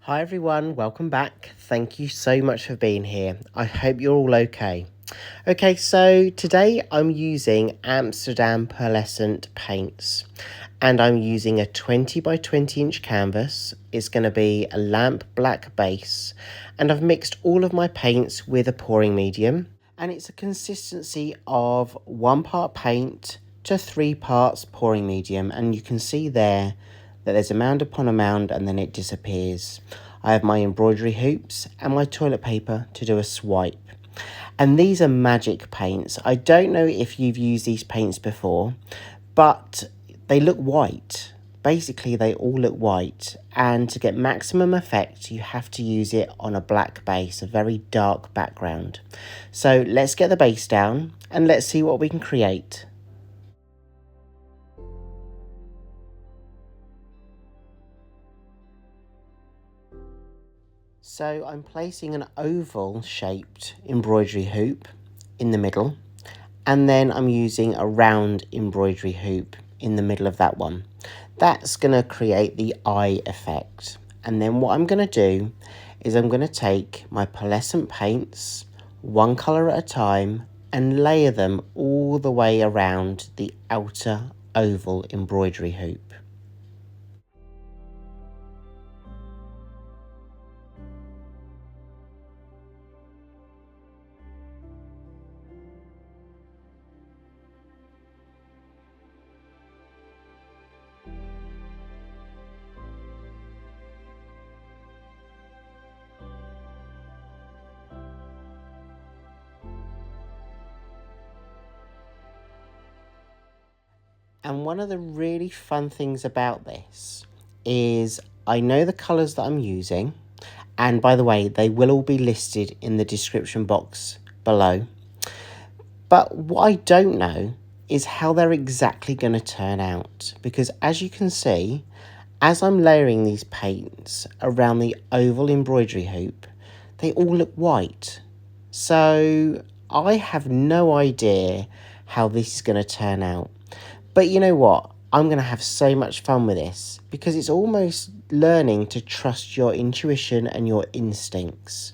Hi everyone, welcome back. Thank you so much for being here. I hope you're all okay. Okay, so today I'm using Amsterdam Pearlescent paints and I'm using a 20 by 20 inch canvas. It's going to be a lamp black base and I've mixed all of my paints with a pouring medium and it's a consistency of 1 part paint to 3 parts pouring medium, and you can see there that there's a mound upon a mound and then it disappears. I have my embroidery hoops and my toilet paper to do a swipe. And these are magic paints. I don't know if you've used these paints before, but they look white. Basically, they all look white. And to get maximum effect, you have to use it on a black base, a very dark background. So let's get the base down and let's see what we can create. So I'm placing an oval shaped embroidery hoop in the middle, and then I'm using a round embroidery hoop in the middle of that one. That's going to create the eye effect. And then what I'm going to do is I'm going to take my pearlescent paints, one colour at a time, and layer them all the way around the outer oval embroidery hoop. And one of the really fun things about this is I know the colours that I'm using. And by the way, they will all be listed in the description box below. But what I don't know is how they're exactly going to turn out. Because as you can see, as I'm layering these paints around the oval embroidery hoop, they all look white. So I have no idea how this is going to turn out. But you know what? I'm going to have so much fun with this because it's almost learning to trust your intuition and your instincts.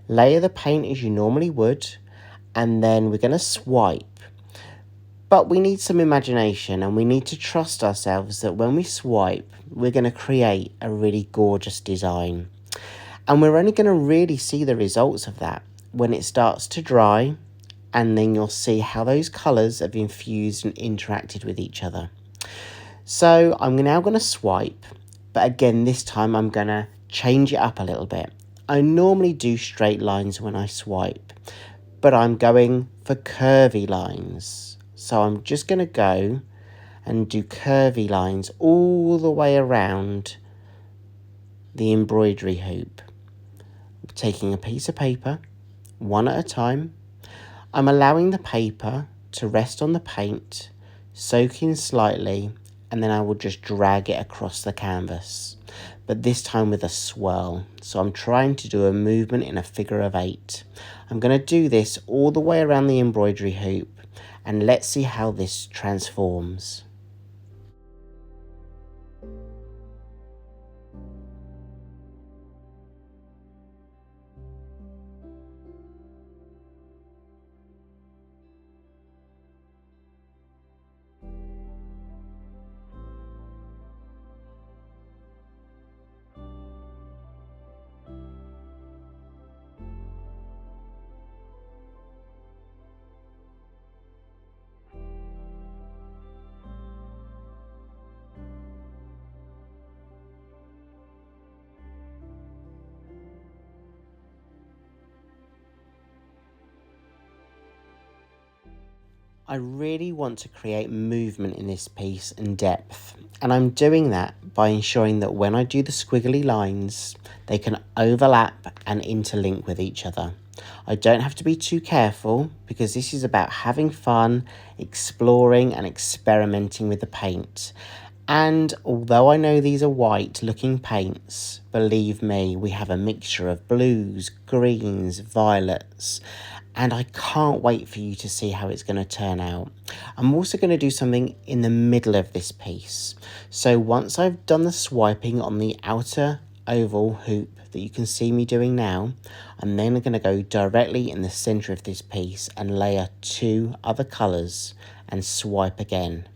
Layer the paint as you normally would, and then we're going to swipe. But we need some imagination and we need to trust ourselves that when we swipe, we're going to create a really gorgeous design. And we're only going to really see the results of that when it starts to dry, and then you'll see how those colours have infused and interacted with each other. So I'm now going to swipe, but again this time I'm going to change it up a little bit. I normally do straight lines when I swipe, but I'm going for curvy lines. So I'm just going to go and do curvy lines all the way around the embroidery hoop. Taking a piece of paper, one at a time, I'm allowing the paper to rest on the paint, soak in slightly, and then I will just drag it across the canvas, but this time with a swirl. So I'm trying to do a movement in a figure of 8. I'm going to do this all the way around the embroidery hoop, and let's see how this transforms. I really want to create movement in this piece and depth, and I'm doing that by ensuring that when I do the squiggly lines, they can overlap and interlink with each other. I don't have to be too careful because this is about having fun, exploring and experimenting with the paint. And although I know these are white looking paints, believe me, we have a mixture of blues, greens, violets, and I can't wait for you to see how it's going to turn out. I'm also going to do something in the middle of this piece. So once I've done the swiping on the outer oval hoop that you can see me doing now, I'm then going to go directly in the center of this piece and layer 2 other colors and swipe again.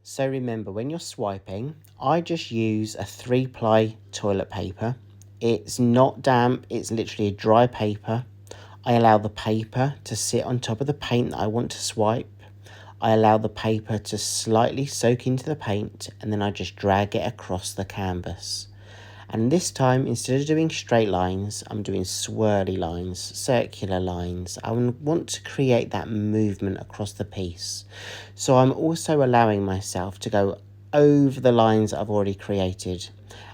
So remember, when you're swiping, I just use a 3-ply toilet paper. It's not damp, it's literally a dry paper. I allow the paper to sit on top of the paint that I want to swipe. I allow the paper to slightly soak into the paint, and then I just drag it across the canvas. And this time, instead of doing straight lines, I'm doing swirly lines, circular lines. I want to create that movement across the piece. So I'm also allowing myself to go over the lines that I've already created.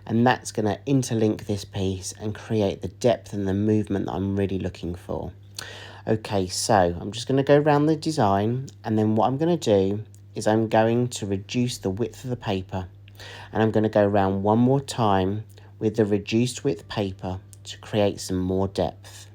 And that's going to interlink this piece and create the depth and the movement that I'm really looking for. Okay, so I'm just going to go around the design, and then what I'm going to do is I'm going to reduce the width of the paper, and I'm going to go around one more time with the reduced width paper to create some more depth.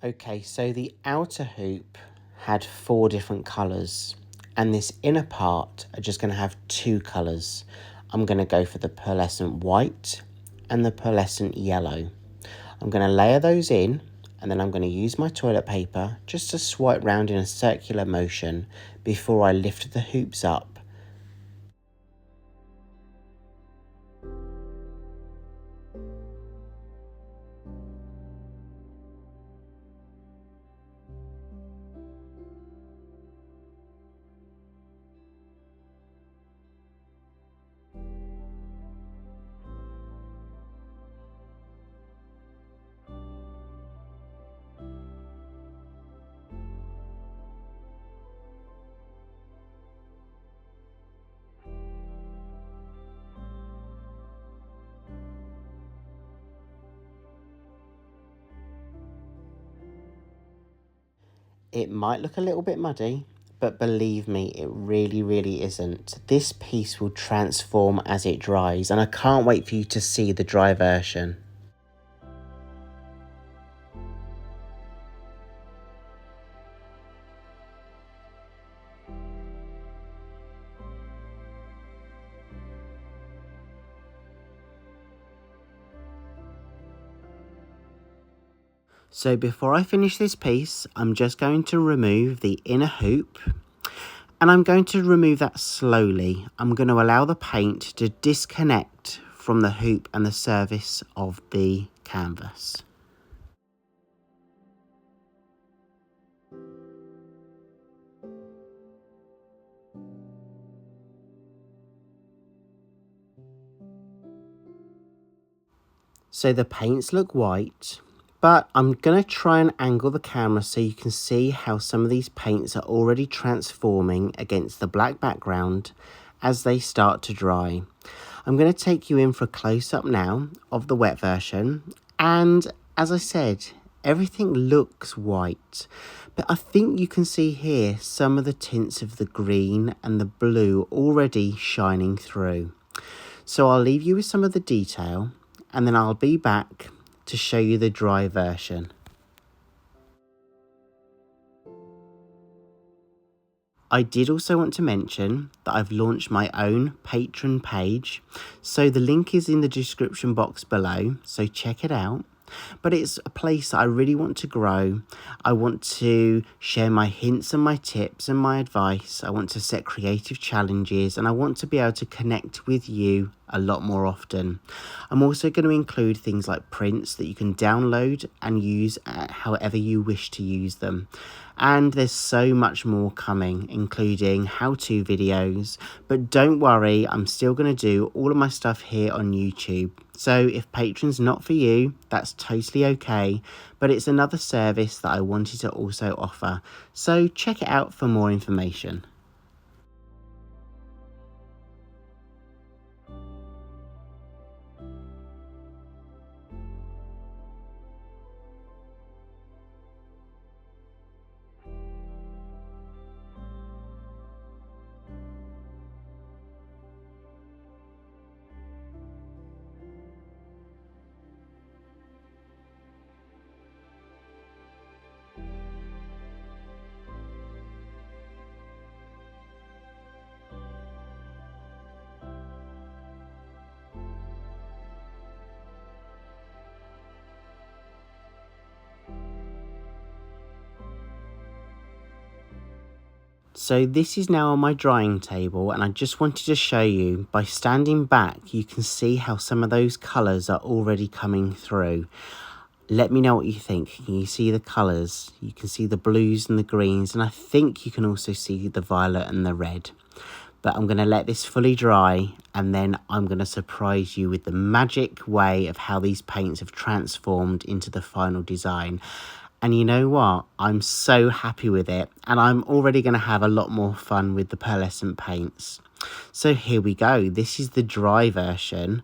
Okay, so the outer hoop had 4 different colours, and this inner part are just going to have 2 colours. I'm going to go for the pearlescent white and the pearlescent yellow. I'm going to layer those in, and then I'm going to use my toilet paper just to swipe round in a circular motion before I lift the hoops up. It might look a little bit muddy, but believe me, it really isn't. This piece will transform as it dries, and I can't wait for you to see the dry version. So before I finish this piece, I'm just going to remove the inner hoop, and I'm going to remove that slowly. I'm going to allow the paint to disconnect from the hoop and the surface of the canvas. So the paints look white, but I'm going to try and angle the camera so you can see how some of these paints are already transforming against the black background as they start to dry. I'm going to take you in for a close-up now of the wet version, and as I said, everything looks white, but I think you can see here some of the tints of the green and the blue already shining through. So I'll leave you with some of the detail, and then I'll be back to show you the dry version. I did also want to mention that I've launched my own Patreon page, so the link is in the description box below, so check it out. But it's a place that I really want to grow. I want to share my hints and my tips and my advice. I want to set creative challenges, and I want to be able to connect with you a lot more often. I'm also going to include things like prints that you can download and use however you wish to use them. And there's so much more coming, including how-to videos. But don't worry, I'm still going to do all of my stuff here on YouTube. So if Patreon's not for you, that's totally okay. But it's another service that I wanted to also offer. So check it out for more information. So this is now on my drying table, and I just wanted to show you, by standing back, you can see how some of those colours are already coming through. Let me know what you think. Can you see the colours? You can see the blues and the greens, and I think you can also see the violet and the red. But I'm going to let this fully dry, and then I'm going to surprise you with the magic way of how these paints have transformed into the final design. And you know what? I'm so happy with it, and I'm already going to have a lot more fun with the pearlescent paints. So here we go. This is the dry version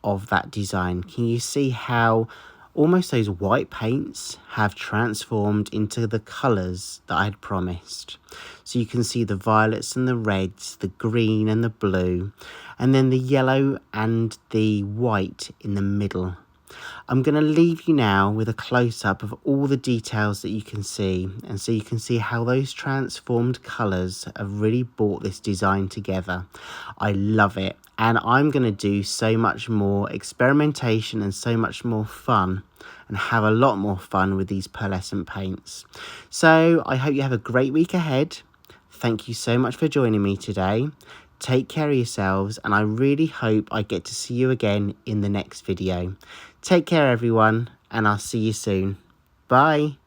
of that design. Can you see how almost those white paints have transformed into the colours that I had promised? So you can see the violets and the reds, the green and the blue, and then the yellow and the white in the middle. I'm going to leave you now with a close-up of all the details that you can see, and so you can see how those transformed colours have really brought this design together. I love it, and I'm going to do so much more experimentation and so much more fun, and have a lot more fun with these pearlescent paints. So I hope you have a great week ahead. Thank you so much for joining me today. Take care of yourselves, and I really hope I get to see you again in the next video. Take care everyone, and I'll see you soon. Bye.